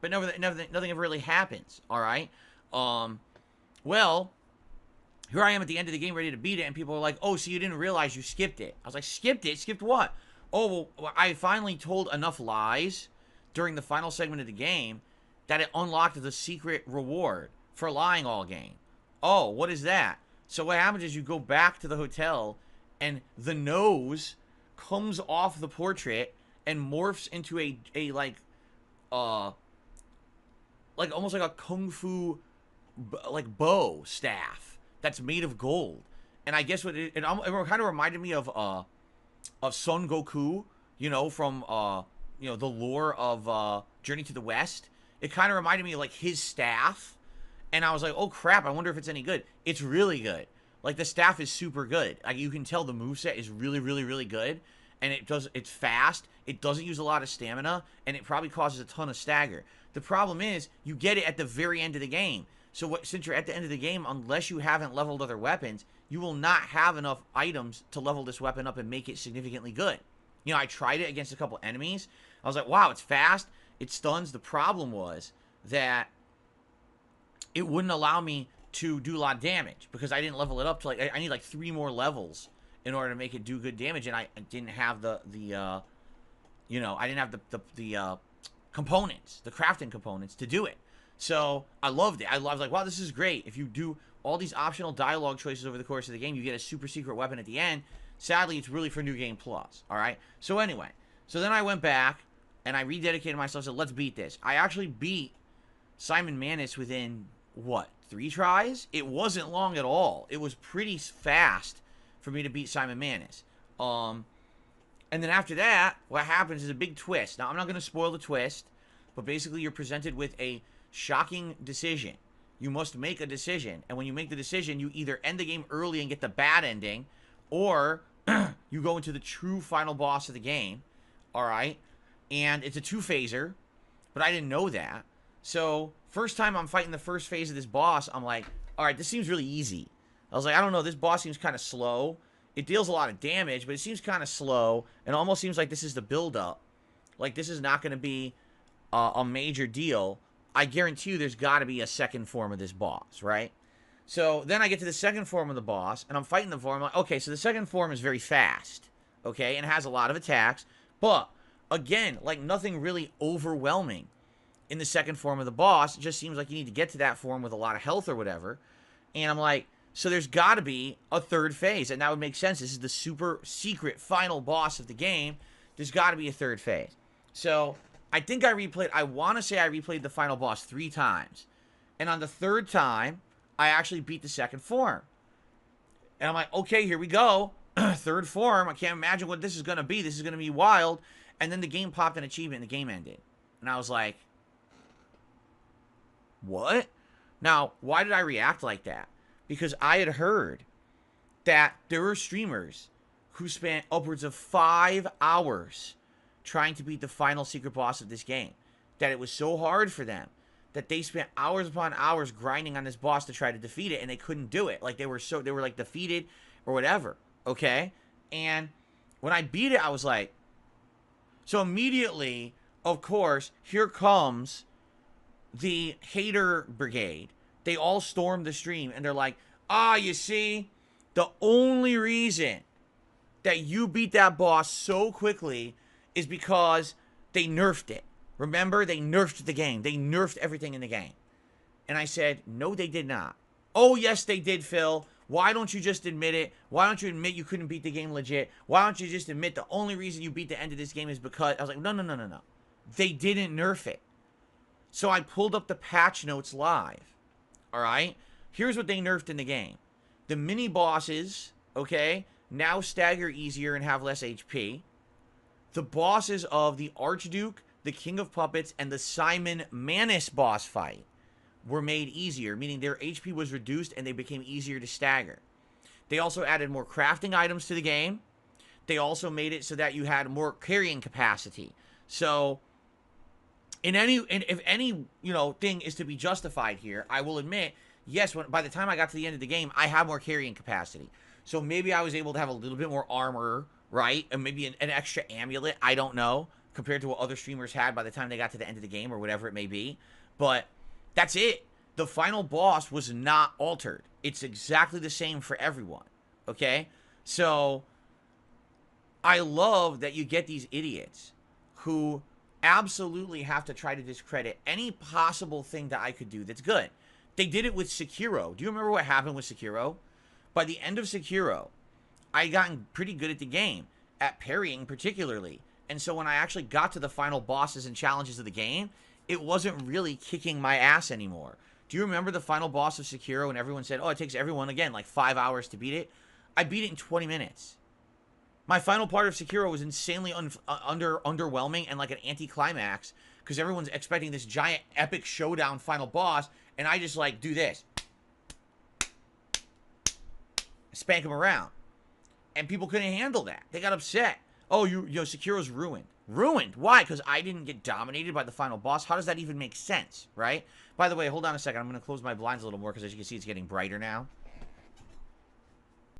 but nothing ever really happens. All right. Well, here I am at the end of the game, ready to beat it, and people are like, "Oh, so you didn't realize you skipped it?" I was like, "Skipped it? Skipped what?" Oh, well, I finally told enough lies during the final segment of the game that it unlocked the secret reward for lying all game. Oh, what is that? So what happens is you go back to the hotel, and the nose comes off the portrait and morphs into a uh like almost like a kung fu like bow staff that's made of gold. And I guess what it kind of reminded me of Son Goku, from the lore of Journey to the West. It kind of reminded me of like his staff, and I was like, oh crap, I wonder if it's any good. It's really good. Like the staff is super good. Like you can tell the moveset is really, really, really good, and it's fast. It doesn't use a lot of stamina, and it probably causes a ton of stagger. The problem is you get it at the very end of the game. So since you're at the end of the game, unless you haven't leveled other weapons, you will not have enough items to level this weapon up and make it significantly good. I tried it against a couple enemies. I was like, wow, it's fast. It stuns. The problem was that it wouldn't allow me to do a lot of damage because I didn't level it up to I need like 3 more levels in order to make it do good damage, and I didn't have the I didn't have the components, the crafting components to do it. So I loved it. I was like, wow, this is great. If you do all these optional dialogue choices over the course of the game, you get a super secret weapon at the end. Sadly, it's really for New Game Plus. All right. So anyway, then I went back and I rededicated myself. So let's beat this. I actually beat Simon Manus within what, 3 tries? It wasn't long at all. It was pretty fast for me to beat Simon Manus. And then after that, what happens is a big twist. Now, I'm not going to spoil the twist, but basically you're presented with a shocking decision. You must make a decision, and when you make the decision, you either end the game early and get the bad ending, or you go into the true final boss of the game. All right, and it's a 2-phaser, but I didn't know that. So first time I'm fighting the first phase of this boss, I'm like, all right, this seems really easy. I was like, I don't know, this boss seems kind of slow. It deals a lot of damage, but it seems kind of slow, and almost seems like this is the build-up. Like, this is not going to be a major deal. I guarantee you there's got to be a second form of this boss, right? So then I get to the second form of the boss, and I'm fighting the form. I'm like, okay, so the second form is very fast, okay, and has a lot of attacks, but again, like nothing really overwhelming in the second form of the boss. It just seems like you need to get to that form with a lot of health or whatever. And I'm like, so there's got to be a third phase, and that would make sense. This is the super secret final boss of the game. There's got to be a third phase. So I think I want to say I replayed the final boss 3 times. And on the third time, I actually beat the second form. And I'm like, okay, here we go. Third form. I can't imagine what this is going to be. This is going to be wild. And then the game popped an achievement and the game ended. And I was like, what? Now, why did I react like that? Because I had heard that there were streamers who spent upwards of 5 hours trying to beat the final secret boss of this game. That it was so hard for them that they spent hours upon hours grinding on this boss to try to defeat it, and they couldn't do it. Like they were like defeated or whatever. Okay? And when I beat it, I was like, so immediately, of course, here comes the hater brigade. They all storm the stream, and they're like, you see, the only reason that you beat that boss so quickly is because they nerfed it. Remember, they nerfed the game. They nerfed everything in the game. And I said, no, they did not. Oh, yes, they did, Phil. Why don't you just admit it? Why don't you admit you couldn't beat the game legit? Why don't you just admit the only reason you beat the end of this game is because... I was like, no. They didn't nerf it. So I pulled up the patch notes live. All right? Here's what they nerfed in the game. The mini bosses, okay, now stagger easier and have less HP. The bosses of the Archduke, the King of Puppets, and the Simon Manus boss fight were made easier, meaning their HP was reduced and they became easier to stagger. They also added more crafting items to the game. They also made it so that you had more carrying capacity. So if any thing is to be justified here, I will admit, yes, by the time I got to the end of the game, I have more carrying capacity. So maybe I was able to have a little bit more armor, right? And maybe an extra amulet, I don't know. compared to what other streamers had by the time they got to the end of the game or whatever it may be. But that's it. The final boss was not altered. It's exactly the same for everyone. Okay? So I love that you get these idiots who absolutely have to try to discredit any possible thing that I could do that's good. They did it with Sekiro. Do you remember what happened with Sekiro? By the end of Sekiro, I had gotten pretty good at the game, at parrying particularly. And so when I actually got to the final bosses and challenges of the game, it wasn't really kicking my ass anymore. Do you remember the final boss of Sekiro and everyone said, oh, it takes everyone, again, like 5 hours to beat it? I beat it in 20 minutes. My final part of Sekiro was insanely underwhelming and like an anticlimax because everyone's expecting this giant epic showdown final boss, and I just like do this. Spank him around. And people couldn't handle that. They got upset. Oh, you know, Sekiro's ruined. Ruined? Why? Because I didn't get dominated by the final boss? How does that even make sense, right? By the way, hold on a second. I'm going to close my blinds a little more because as you can see, it's getting brighter now.